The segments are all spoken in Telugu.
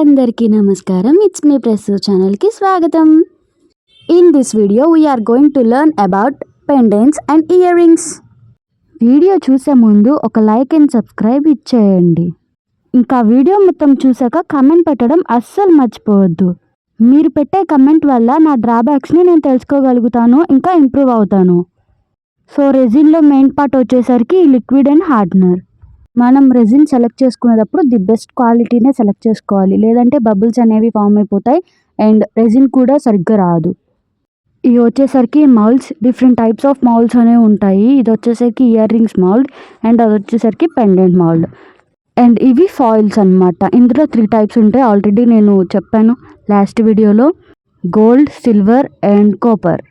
అందరికీ నమస్కారం. ఇట్స్ మీ ప్రెస్సు ఛానల్కి స్వాగతం. In this video we're going to learn about pendants and earrings. Video చూసే ముందు ఒక లైక్ అండ్ సబ్స్క్రైబ్ ఇచ్చేయండి. ఇంకా వీడియో మొత్తం చూసాక కమెంట్ పెట్టడం అస్సలు మర్చిపోవద్దు. మీరు పెట్టే కమెంట్ వల్ల నా డ్రాబ్యాక్స్ని నేను తెలుసుకోగలుగుతాను, ఇంకా ఇంప్రూవ్ అవుతాను. సో రెజిన్లో మెయిన్ పార్ట్ వచ్చేసరికి లిక్విడ్ అండ్ హార్డ్నర్. మనం రెజిన్ సెలెక్ట్ చేసుకునేటప్పుడు ది బెస్ట్ క్వాలిటీనే సెలెక్ట్ చేసుకోవాలి, లేదంటే బబుల్స్ అనేవి ఫామ్ అయిపోతాయి అండ్ రెజిన్ కూడా సరిగ్గా రాదు. ఇవి వచ్చేసరికి moulds, different types of moulds అనేవి ఉంటాయి. ఇది వచ్చేసరికి ఇయర్ రింగ్స్ మౌల్డ్ అండ్ అది వచ్చేసరికి పెండెంట్ మౌల్డ్. అండ్ ఇవి ఫాయిల్స్ అనమాట. ఇందులో 3 టైప్స్ ఉంటాయి. ఆల్రెడీ నేను చెప్పాను లాస్ట్ వీడియోలో, gold, silver and copper.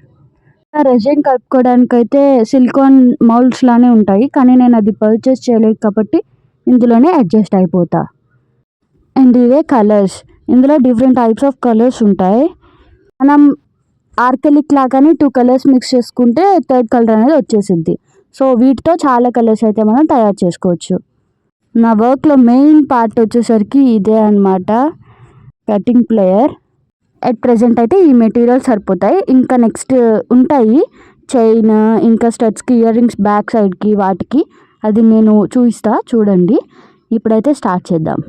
Resin కలుపుకోవడానికైతే సిలికాన్ మౌల్డ్స్ లానే ఉంటాయి, కానీ నేను అది పర్చేస్ చేయలేదు కాబట్టి ఇందులోనే అడ్జస్ట్ అయిపోతా. అండ్ ఇవే కలర్స్. ఇందులో డిఫరెంట్ టైప్స్ ఆఫ్ కలర్స్ ఉంటాయి. మనం ఆర్కెలిక్ లాగానే 2 కలర్స్ మిక్స్ చేసుకుంటే 3rd కలర్ అనేది వచ్చేసింది. సో వీటితో చాలా కలర్స్ అయితే మనం తయారు చేసుకోవచ్చు. నా వర్క్లో మెయిన్ పార్ట్ వచ్చేసరికి ఇదే అనమాట, కటింగ్ ప్లేయర్. అట్ ప్రెజెంట్ అయితే ఈ మెటీరియల్ సరిపోతాయి. ఇంకా నెక్స్ట్ ఉంటాయి చైన్, ఇంకా స్టడ్స్కి, ఇయర్ రింగ్స్ బ్యాక్ సైడ్కి, వాటికి అది నేను చూపిస్తా, చూడండి. ఇప్పుడైతే స్టార్ట్ చేద్దాం.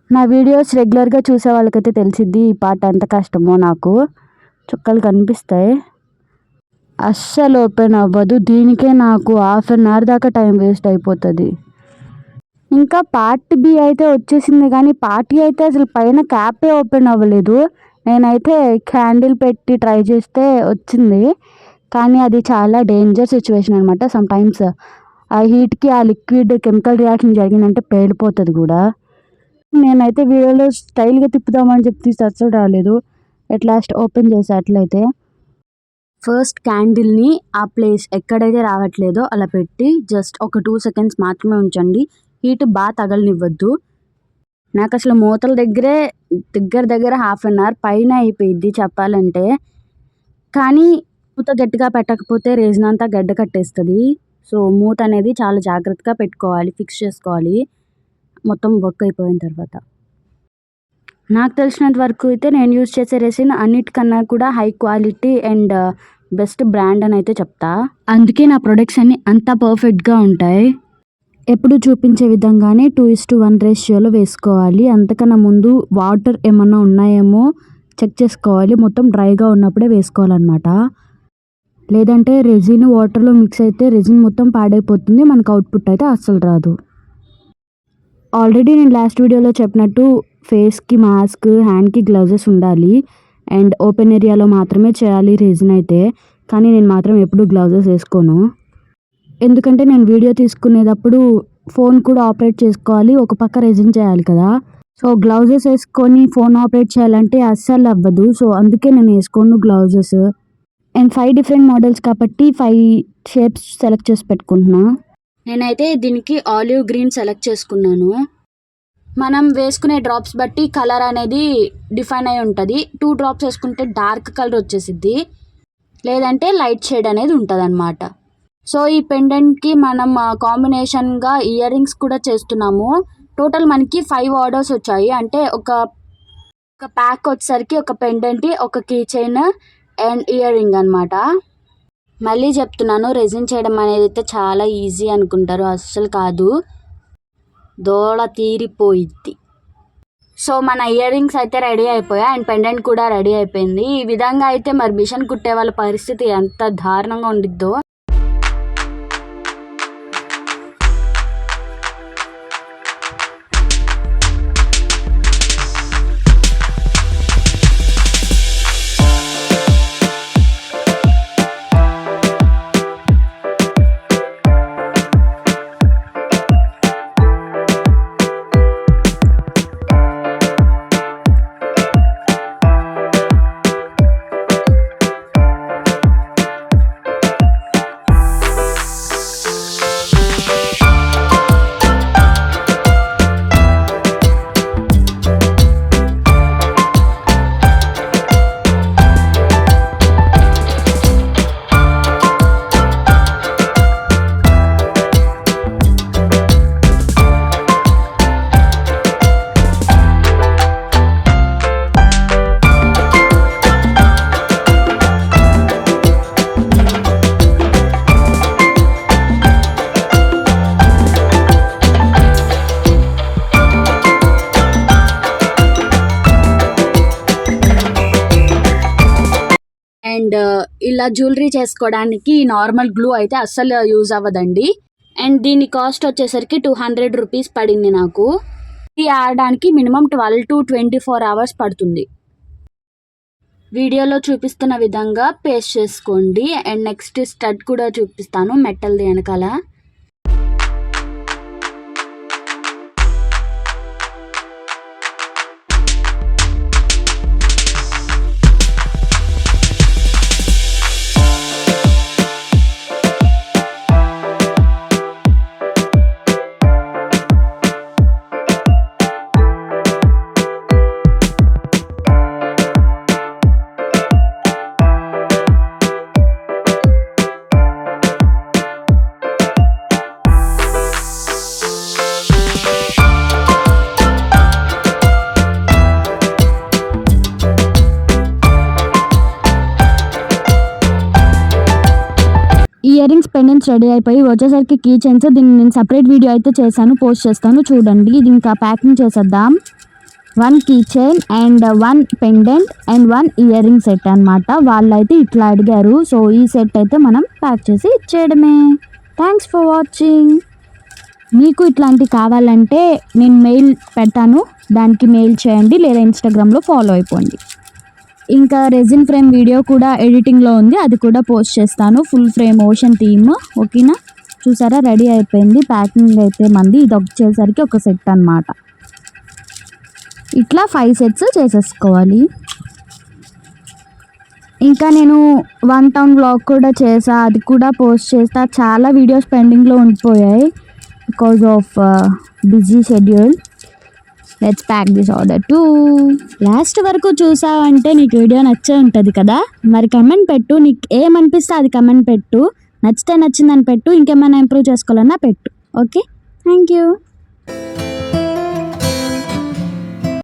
నా వీడియోస్ రెగ్యులర్గా చూసే వాళ్ళకైతే తెలిసిద్ది ఈ పార్ట్ ఎంత కష్టమో. నాకు చుక్కలు కనిపిస్తాయి, అస్సలు ఓపెన్ అవ్వదు. దీనికే నాకు 1/2 hour దాకా టైం వేస్ట్ అయిపోతుంది. ఇంకా పార్ట్ బి అయితే వచ్చేసింది, కానీ పార్ట్ ఏ అయితే అసలు పైన క్యాపే ఓపెన్ అవ్వలేదు. నేనైతే క్యాండిల్ పెట్టి ట్రై చేస్తే వచ్చింది, కానీ అది చాలా డేంజర్ సిచ్యువేషన్ అనమాట. సమ్ టైమ్స్ ఆ హీట్కి ఆ లిక్విడ్ కెమికల్ రియాక్షన్ జరిగిందంటే పేలిపోతుంది కూడా. నేనైతే వీడియోలో స్టైల్గా తిప్పుదామని చెప్పి అస్సలు రాలేదు. ఎట్ లాస్ట్ ఓపెన్ చేసా. అట్లయితే ఫస్ట్ క్యాండిల్ని ఆ ప్లేస్ ఎక్కడైతే రావట్లేదో అలా పెట్టి జస్ట్ ఒక 2 seconds మాత్రమే ఉంచండి. హీట్ బాగా తగలనివ్వద్దు. నాకు అసలు మూతల దగ్గర 1/2 hour పైన అయిపోయిద్ది చెప్పాలంటే. కానీ మూత గట్టిగా పెట్టకపోతే రేజిన్ అంతా గడ్డ కట్టేస్తుంది. సో మూత అనేది చాలా జాగ్రత్తగా పెట్టుకోవాలి, ఫిక్స్ చేసుకోవాలి మొత్తం వర్క్ అయిపోయిన తర్వాత. నాకు తెలిసినంత వరకు అయితే నేను యూజ్ చేసే రెసిన్ అన్నిటికన్నా కూడా high quality and best brand అని అయితే చెప్తా. అందుకే నా ప్రొడక్ట్స్ అన్నీ అంత పర్ఫెక్ట్గా ఉంటాయి. ఎప్పుడు చూపించే విధంగానే 2:1 రేషియోలో వేసుకోవాలి. అంతకన్నా ముందు వాటర్ ఏమన్నా ఉన్నాయేమో చెక్ చేసుకోవాలి. మొత్తం డ్రైగా ఉన్నప్పుడే వేసుకోవాలన్నమాట, లేదంటే రెజిన్ వాటర్లో మిక్స్ అయితే రెజిన్ మొత్తం పాడైపోతుంది, మనకు అవుట్పుట్ అయితే అస్సలు రాదు. ఆల్రెడీ నేను లాస్ట్ వీడియోలో చెప్పినట్టు ఫేస్కి మాస్క్, హ్యాండ్కి గ్లౌజెస్ ఉండాలి అండ్ ఓపెన్ ఏరియాలో మాత్రమే చేయాలి రెజిన్ అయితే. కానీ నేను మాత్రం ఎప్పుడు గ్లౌజెస్ వేసుకోను, ఎందుకంటే నేను వీడియో తీసుకునేటప్పుడు ఫోన్ కూడా ఆపరేట్ చేసుకోవాలి, ఒక పక్క రెజిన్ చేయాలి కదా. సో గ్లౌజెస్ వేసుకొని ఫోన్ ఆపరేట్ చేయాలంటే అస్సలు అవ్వదు. సో అందుకే నేను వేసుకోను గ్లౌజెస్. అండ్ 5 డిఫరెంట్ మోడల్స్ కాబట్టి 5 షేప్స్ సెలెక్ట్ చేసి పెట్టుకుంటున్నా. నేనైతే దీనికి ఆలివ్ గ్రీన్ సెలెక్ట్ చేసుకున్నాను. మనం వేసుకునే డ్రాప్స్ బట్టి కలర్ అనేది డిఫైన్ అయి ఉంటుంది. 2 drops వేసుకుంటే డార్క్ కలర్ వచ్చేసిద్ది, లేదంటే లైట్ షేడ్ అనేది ఉంటుంది అన్నమాట. సో ఈ పెండెంట్కి మనం కాంబినేషన్గా ఇయర్ రింగ్స్ కూడా చేస్తున్నాము. టోటల్ మనకి 5 orders వచ్చాయి. అంటే ఒక ప్యాక్ వచ్చేసరికి ఒక పెండెంట్, ఒక key chain and earring అనమాట. మళ్ళీ చెప్తున్నాను, రెజిన్ చేయడం అనేది అయితే చాలా ఈజీ అనుకుంటారు, అస్సలు కాదు, దోళ తీరిపోయిద్ది. సో మన ఇయర్ రింగ్స్ అయితే రెడీ అయిపోయాయి అండ్ పెండెంట్ కూడా రెడీ అయిపోయింది. ఈ విధంగా అయితే మరి మిషన్ కుట్టే వాళ్ళ పరిస్థితి ఎంత దారుణంగా ఉండిద్దో. అండ్ ఇలా జ్యువెలరీ చేసుకోవడానికి నార్మల్ గ్లూ అయితే అస్సలు యూజ్ అవ్వదండి. అండ్ దీని కాస్ట్ వచ్చేసరికి 200 రూపీస్ పడింది నాకు. ఇది ఆడడానికి మినిమం 12 to 24 hours పడుతుంది. వీడియోలో చూపిస్తున్న విధంగా పేస్ట్ చేసుకోండి. అండ్ నెక్స్ట్ స్టడ్ కూడా చూపిస్తాను మెటల్ది వెనకాల. ఇయర్ రింగ్స్ పెండెంట్స్ రెడీ అయిపోయి వచ్చేసరికి కీ చైన్స్. దీన్ని నేను సపరేట్ వీడియో అయితే చేశాను, పోస్ట్ చేస్తాను చూడండి. ఇది ఇంకా ప్యాకింగ్ చేసేద్దాం. 1 key chain and 1 pendant and 1 earring set అనమాట. వాళ్ళు అయితే ఇట్లా అడిగారు, సో ఈ సెట్ అయితే మనం ప్యాక్ చేసి ఇచ్చేయడమే. Thanks for watching. మీకు ఇట్లాంటివి కావాలంటే నేను మెయిల్ పెడతాను, దానికి మెయిల్ చేయండి లేదా ఇన్స్టాగ్రామ్లో ఫాలో అయిపోండి. ఇంకా రెజిన్ ఫ్రేమ్ వీడియో కూడా ఎడిటింగ్లో ఉంది, అది కూడా పోస్ట్ చేస్తాను. Full frame ocean theme. ఓకేనా, చూసారా రెడీ అయిపోయింది. ప్యాకింగ్ అయితే మంది. ఇది వచ్చేసరికి ఒక సెట్ అనమాట. ఇట్లా 5 సెట్స్ చేసేసుకోవాలి. ఇంకా నేను 1 టౌన్ వ్లాగ్ కూడా చేసా, అది కూడా పోస్ట్ చేస్తా. చాలా వీడియోస్ పెండింగ్లో ఉండిపోయాయి because of busy schedule. Let's pack this order too. Last వరకు చూసావంటే నీకు వీడియో నచ్చే ఉంటుంది కదా. మరి కమెంట్ పెట్టు, నీకు ఏమనిపిస్తే అది కమెంట్ పెట్టు. నచ్చితే నచ్చిందని పెట్టు, ఇంకేమైనా ఇంప్రూవ్ చేసుకోవాలన్నా పెట్టు. Okay, thank you.